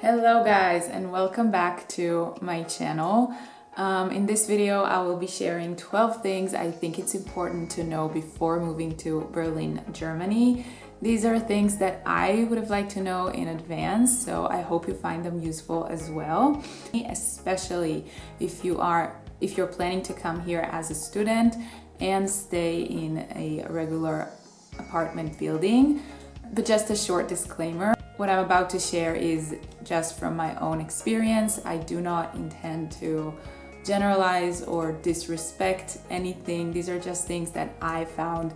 Hello guys, and welcome back to my channel. In this video I will be sharing 12 things I think it's important to know before moving to Berlin, Germany. These are things that I would have liked to know in advance, so I hope you find them useful as well, especially if you're planning to come here as a student and stay in a regular apartment building. But just a short disclaimer, what I'm about to share is just from my own experience. I do not intend to generalize or disrespect anything. These are just things that I found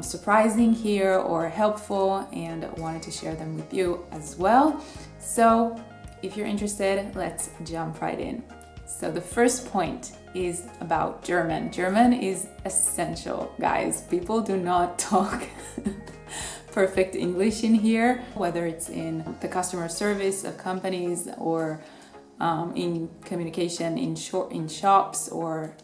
surprising here or helpful, and wanted to share them with you as well. So if you're interested, let's jump right in. So the first point is about German. German is essential, guys. People do not talk perfect English in here, whether it's in the customer service of companies or in communication in shops or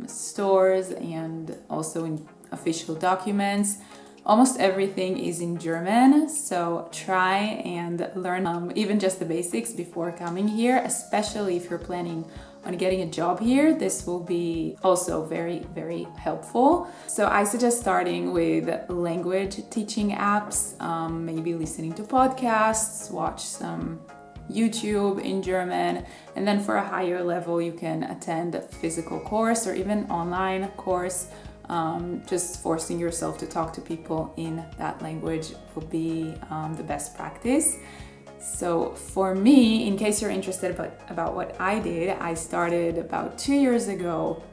stores, and also in official documents. Almost everything is in German, so try and learn even just the basics before coming here, especially if you're planning on getting a job here. This will be also very, very helpful. So I suggest starting with language teaching apps, maybe listening to podcasts, watch some YouTube in German, and then for a higher level you can attend a physical course or even online course. Just forcing yourself to talk to people in that language will be the best practice. So for me, in case you're interested about what I did, I started about 2 years ago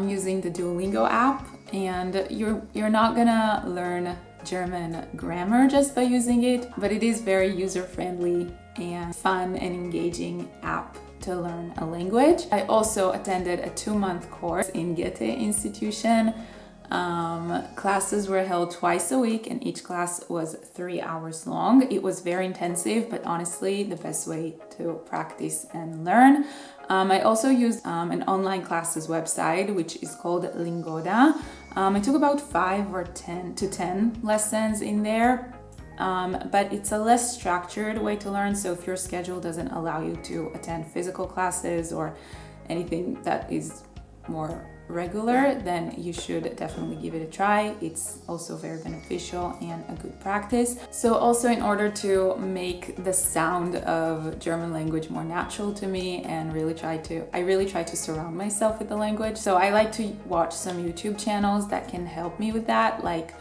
using the Duolingo app, and you're not gonna learn German grammar just by using it, but it is very user-friendly and fun and engaging app to learn a language. I also attended a 2-month course in Goethe institution. Classes were held twice a week, and each class was 3 hours long. It was very intensive, but honestly the best way to practice and learn. I also used an online classes website which is called Lingoda. I took about 5 or 10 lessons in there. But it's a less structured way to learn, so if your schedule doesn't allow you to attend physical classes or anything that is more regular, then you should definitely give it a try. It's also very beneficial and a good practice. So also, in order to make the sound of German language more natural to me and I really try to surround myself with the language. So I like to watch some YouTube channels that can help me with that, like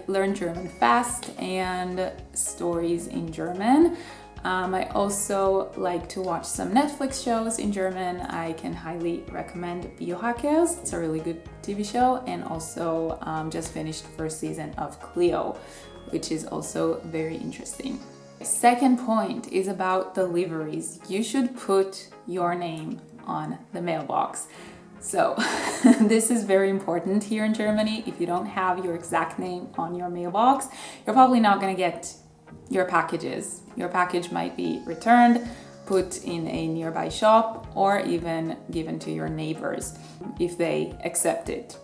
Learn German Fast and Stories in German. I also like to watch some Netflix shows in German. I can highly recommend Biohackers. It's a really good TV show, and also just finished first season of Cleo, which is also very interesting. Second point is about deliveries. You should put your name on the mailbox. So this is very important here in Germany. If you don't have your exact name on your mailbox, you're probably not going to get your packages. Your package might be returned, put in a nearby shop, or even given to your neighbors if they accept it.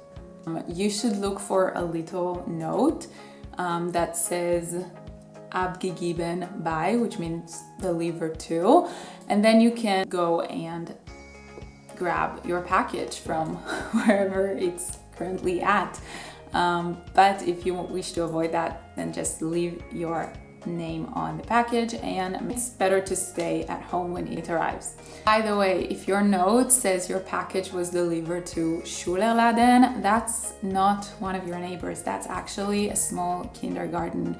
You should look for a little note that says Abgegeben by, which means delivered to, and then you can go and grab your package from wherever it's currently at. But if you wish to avoid that, then just leave your name on the package, and it's better to stay at home when it arrives. By the way, if your note says your package was delivered to Schulerladen, that's not one of your neighbors. That's actually a small kindergarten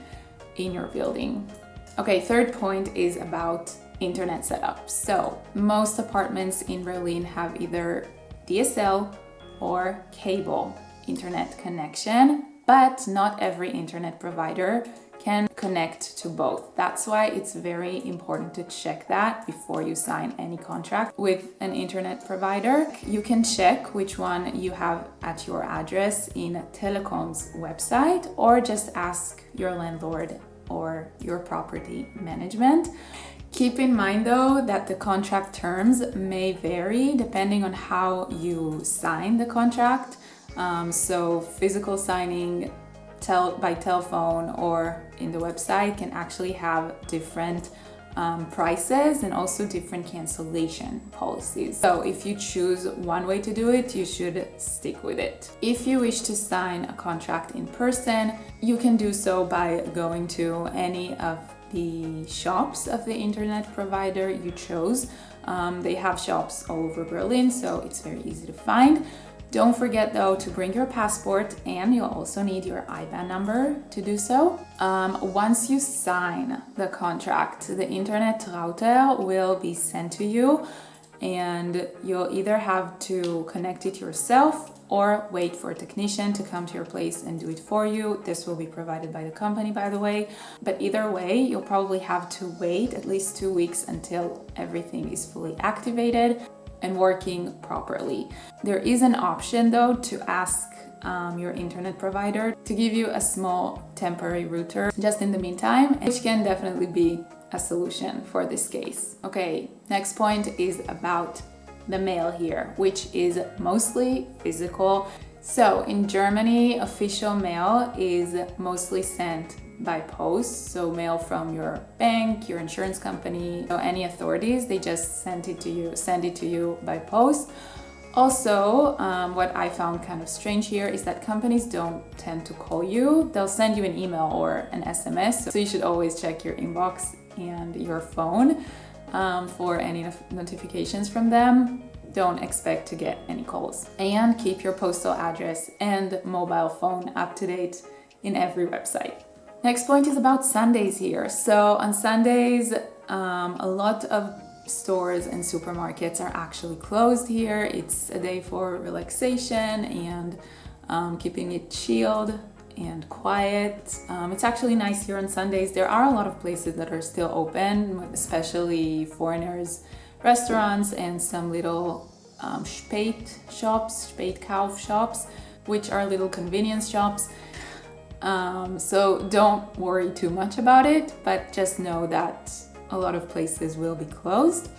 in your building. Okay, third point is about internet setup. So most apartments in Berlin have either DSL or cable internet connection, but not every internet provider can connect to both. That's why it's very important to check that before you sign any contract with an internet provider. You can check which one you have at your address in Telekom's website, or just ask your landlord or your property management. Keep in mind though that the contract terms may vary depending on how you sign the contract. So physical signing by telephone or in the website can actually have different prices and also different cancellation policies. So if you choose one way to do it, you should stick with it. If you wish to sign a contract in person, you can do so by going to any of the shops of the internet provider you chose. They have shops all over Berlin, so it's very easy to find. Don't forget though to bring your passport, and you'll also need your IBAN number to do so. Once you sign the contract, the internet router will be sent to you, and you'll either have to connect it yourself or wait for a technician to come to your place and do it for you. This will be provided by the company, by the way. But either way, you'll probably have to wait at least 2 weeks until everything is fully activated and working properly. There is an option though to ask your internet provider to give you a small temporary router just in the meantime, which can definitely be a solution for this case. Okay, next point is about the mail here, which is mostly physical. So in Germany, official mail is mostly sent by post, so mail from your bank, your insurance company, or any authorities, they just send it to you by post. Also, what I found kind of strange here is that companies don't tend to call you. They'll send you an email or an SMS, so you should always check your inbox and your phone for any notifications from them. Don't expect to get any calls. And keep your postal address and mobile phone up to date in every website. Next point is about Sundays here. So on Sundays, a lot of stores and supermarkets are actually closed here. It's a day for relaxation and keeping it chilled and quiet. It's actually nice here on Sundays. There are a lot of places that are still open, especially foreigners, restaurants, and some little Spätkauf shops, which are little convenience shops. So don't worry too much about it, but just know that a lot of places will be closed.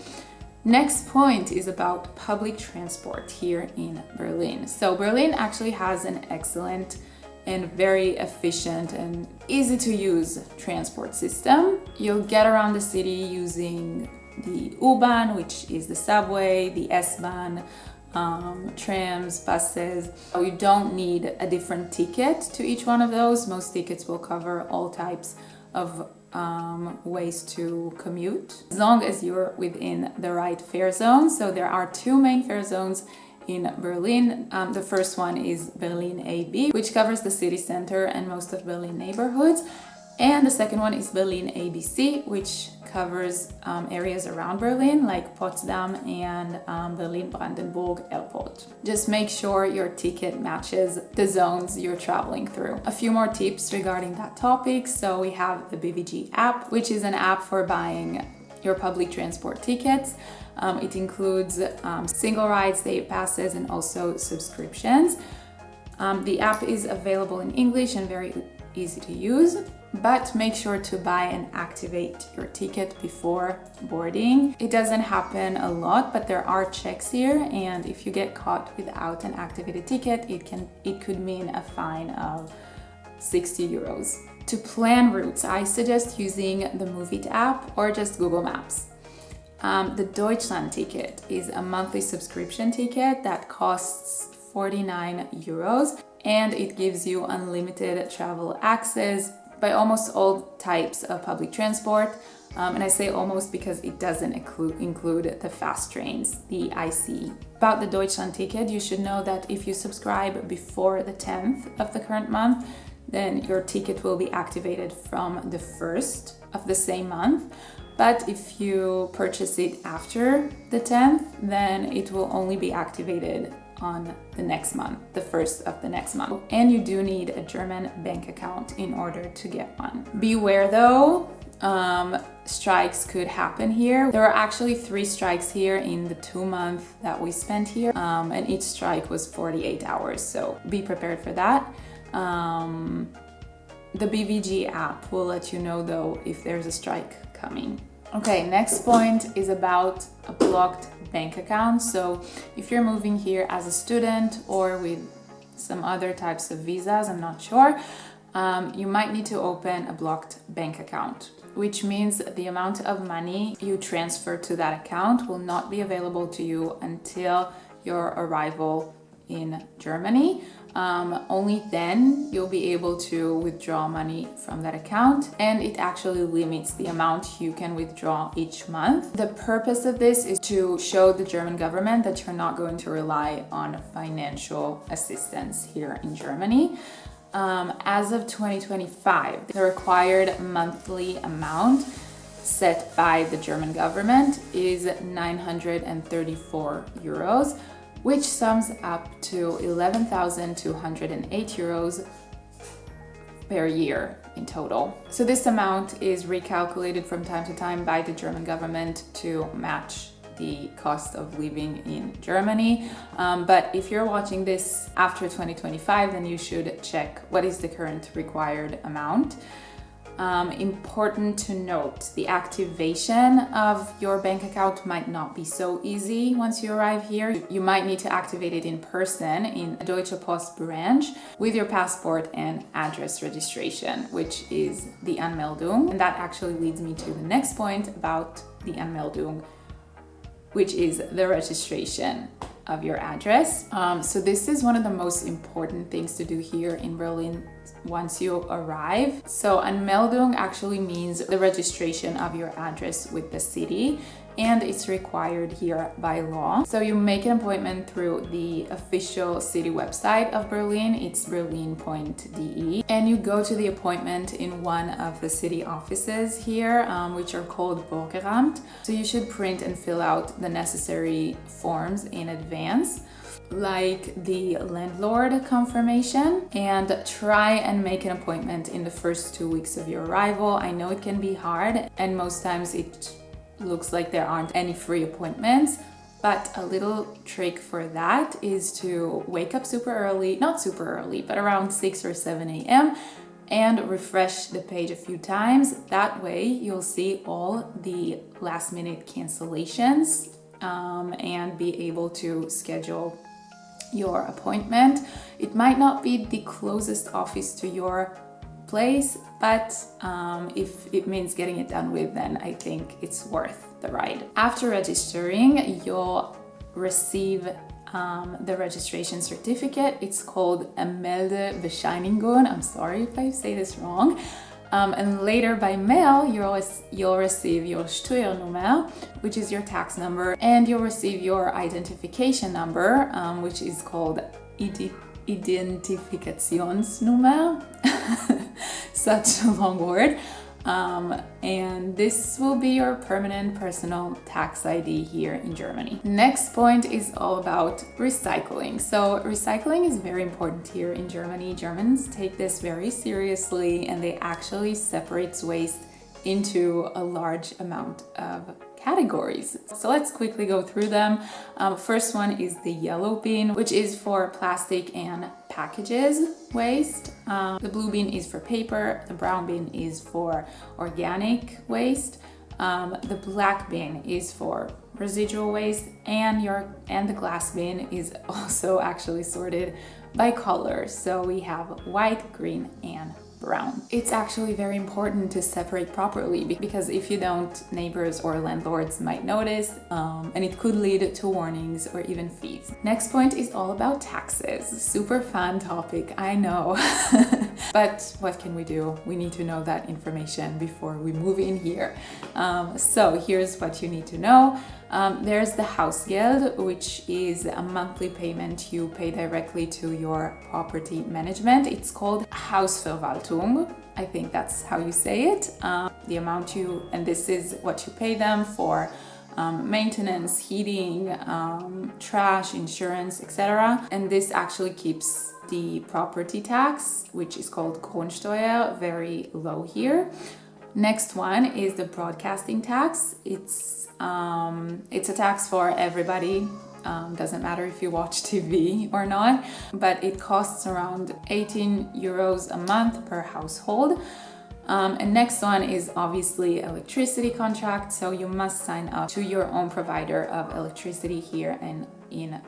Next point is about public transport here in Berlin. So Berlin actually has an excellent and very efficient and easy to use transport system. You'll get around the city using the U-Bahn, which is the subway, the S-Bahn, trams, buses. You don't need a different ticket to each one of those. Most tickets will cover all types of ways to commute, as long as you're within the right fare zone. So there are two main fare zones in Berlin. The first one is Berlin AB, which covers the city center and most of Berlin neighborhoods. And the second one is Berlin ABC, which covers areas around Berlin like Potsdam and Berlin-Brandenburg Airport. Just make sure your ticket matches the zones you're traveling through. A few more tips regarding that topic. So we have the BVG app, which is an app for buying your public transport tickets. It includes single rides, day passes, and also subscriptions. The app is available in English and very easy to use, but make sure to buy and activate your ticket before boarding. It doesn't happen a lot, but there are checks here, and if you get caught without an activated ticket, it could mean a fine of 60 euros. To plan routes, I suggest using the Move It app or just Google Maps. The Deutschland ticket is a monthly subscription ticket that costs 49 euros, and it gives you unlimited travel access by almost all types of public transport. And I say almost because it doesn't include the fast trains, the ICE. About the Deutschland ticket, you should know that if you subscribe before the 10th of the current month, then your ticket will be activated from the 1st of the same month. But if you purchase it after the 10th, then it will only be activated on the next month, the 1st of the next month. And you do need a German bank account in order to get one. Beware though, strikes could happen here. There were actually 3 strikes here in the 2 months that we spent here, and each strike was 48 hours, so be prepared for that. The BVG app will let you know though if there's a strike coming. Okay, next point is about a blocked bank account. So if you're moving here as a student or with some other types of visas, I'm not sure, you might need to open a blocked bank account, which means the amount of money you transfer to that account will not be available to you until your arrival in Germany. Only then you'll be able to withdraw money from that account, and it actually limits the amount you can withdraw each month. The purpose of this is to show the German government that you're not going to rely on financial assistance here in Germany. As of 2025, the required monthly amount set by the German government is 934 euros, which sums up to 11,208 euros per year in total. So this amount is recalculated from time to time by the German government to match the cost of living in Germany. But if you're watching this after 2025, then you should check what is the current required amount. Important to note, the activation of your bank account might not be so easy once you arrive here. You might need to activate it in person in a Deutsche Post branch with your passport and address registration, which is the Anmeldung. And that actually leads me to the next point about the Anmeldung, which is the registration of your address. So this is one of the most important things to do here in Berlin once you arrive. So Anmeldung actually means the registration of your address with the city, and it's required here by law. So you make an appointment through the official city website of Berlin. It's berlin.de, and you go to the appointment in one of the city offices here, which are called Bürgeramt. So you should print and fill out the necessary forms in advance, like the landlord confirmation, and try and make an appointment in the first 2 weeks of your arrival. I know it can be hard, and most times it looks like there aren't any free appointments, but a little trick for that is to wake up super early, not super early, but around 6 or 7 a.m. and refresh the page a few times. That way you'll see all the last minute cancellations and be able to schedule your appointment. It might not be the closest office to your place, but if it means getting it done with, then I think it's worth the ride. After registering, you'll receive the registration certificate. It's called a Meldebescheinigung. I'm sorry if I say this wrong. And later by mail, you'll receive your Steuernummer, which is your tax number, and you'll receive your identification number, which is called Identifikationsnummer. Such a long word. And this will be your permanent personal tax ID here in Germany. Next point is all about recycling. So recycling is very important here in Germany. Germans take this very seriously, and they actually separate waste into a large amount of categories. So let's quickly go through them. First one is the yellow bin, which is for plastic and packages waste. The blue bin is for paper. The brown bin is for organic waste. The black bin is for residual waste, and the glass bin is also actually sorted by color. So we have white, green, and brown. It's actually very important to separate properly, because if you don't, neighbors or landlords might notice, and it could lead to warnings or even fees. Next point is all about taxes. Super fun topic, I know. But what can we do? We need to know that information before we move in here. So here's what you need to know. There's the Hausgeld, which is a monthly payment you pay directly to your property management. It's called Hausverwaltung. I think that's how you say it. The amount and this is what you pay them for maintenance, heating, trash, insurance, etc. And this actually keeps the property tax, which is called Grundsteuer, very low here. Next one is the broadcasting tax. It's a tax for everybody. Doesn't matter if you watch TV or not, but it costs around 18 euros a month per household. And next one is obviously electricity contract. So you must sign up to your own provider of electricity here and in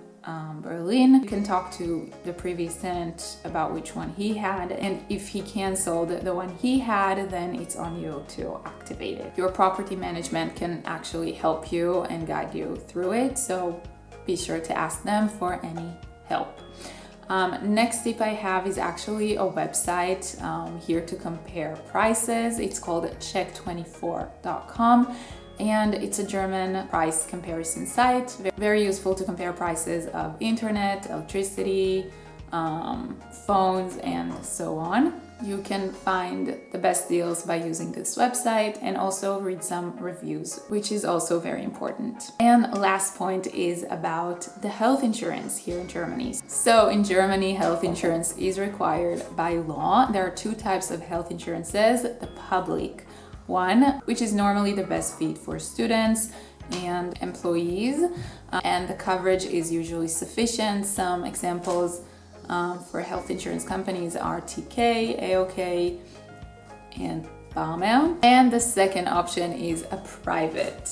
Berlin. You can talk to the previous tenant about which one he had, and if he canceled the one he had, then it's on you to activate it. Your property management can actually help you and guide you through it, so be sure to ask them for any help. Next tip I have is actually a website here to compare prices. It's called check24.com. And it's a German price comparison site. Very useful to compare prices of internet, electricity, phones, and so on. You can find the best deals by using this website and also read some reviews, which is also very important. And last point is about the health insurance here in Germany. So in Germany, health insurance is required by law. There are two types of health insurances: the public one, which is normally the best fit for students and employees, and the coverage is usually sufficient. Some examples for health insurance companies are TK, AOK, and Balmain. And the second option is a private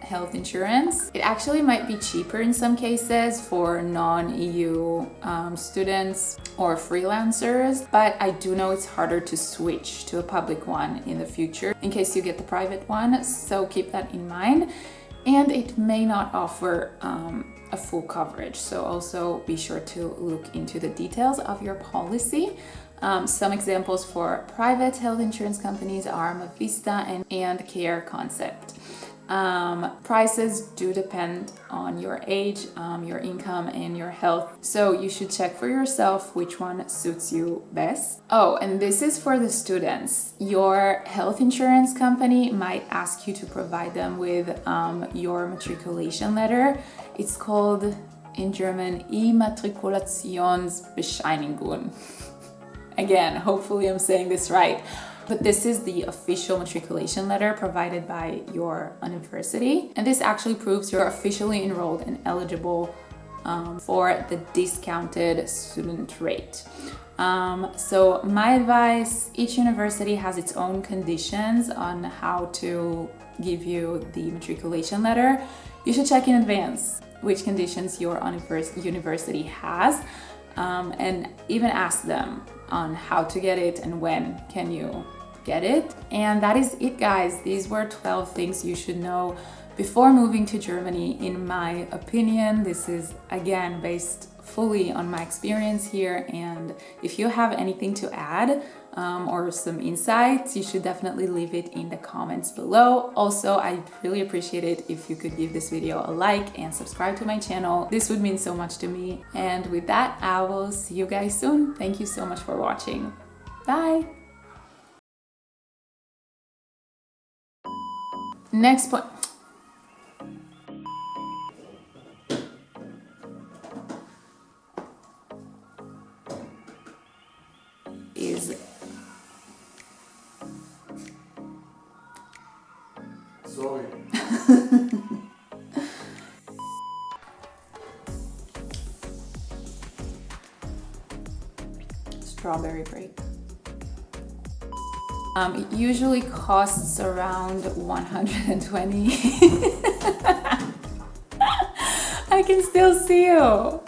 health insurance. It actually might be cheaper in some cases for non-EU students or freelancers, but I do know it's harder to switch to a public one in the future in case you get the private one, so keep that in mind. And it may not offer a full coverage, so also be sure to look into the details of your policy. Some examples for private health insurance companies are Mavista and Care Concept. Prices do depend on your age, your income, and your health, so you should check for yourself which one suits you best. Oh, and this is for the students. Your health insurance company might ask you to provide them with your matriculation letter. It's called in German Immatrikulationsbescheinigung. Again, hopefully I'm saying this right. But this is the official matriculation letter provided by your university. And this actually proves you're officially enrolled and eligible for the discounted student rate. So my advice, each university has its own conditions on how to give you the matriculation letter. You should check in advance which conditions your university has, and even ask them on how to get it and when can you get it. And that is it, guys. These were 12 things you should know before moving to Germany, in my opinion. This is again based fully on my experience here, and if you have anything to add or some insights, you should definitely leave it in the comments below. Also, I'd really appreciate it if you could give this video a like and subscribe to my channel. This would mean so much to me. And with that, I will see you guys soon. Thank you so much for watching. Bye! Next point. Is sorry. Strawberry break. It usually costs around 120. I can still see you.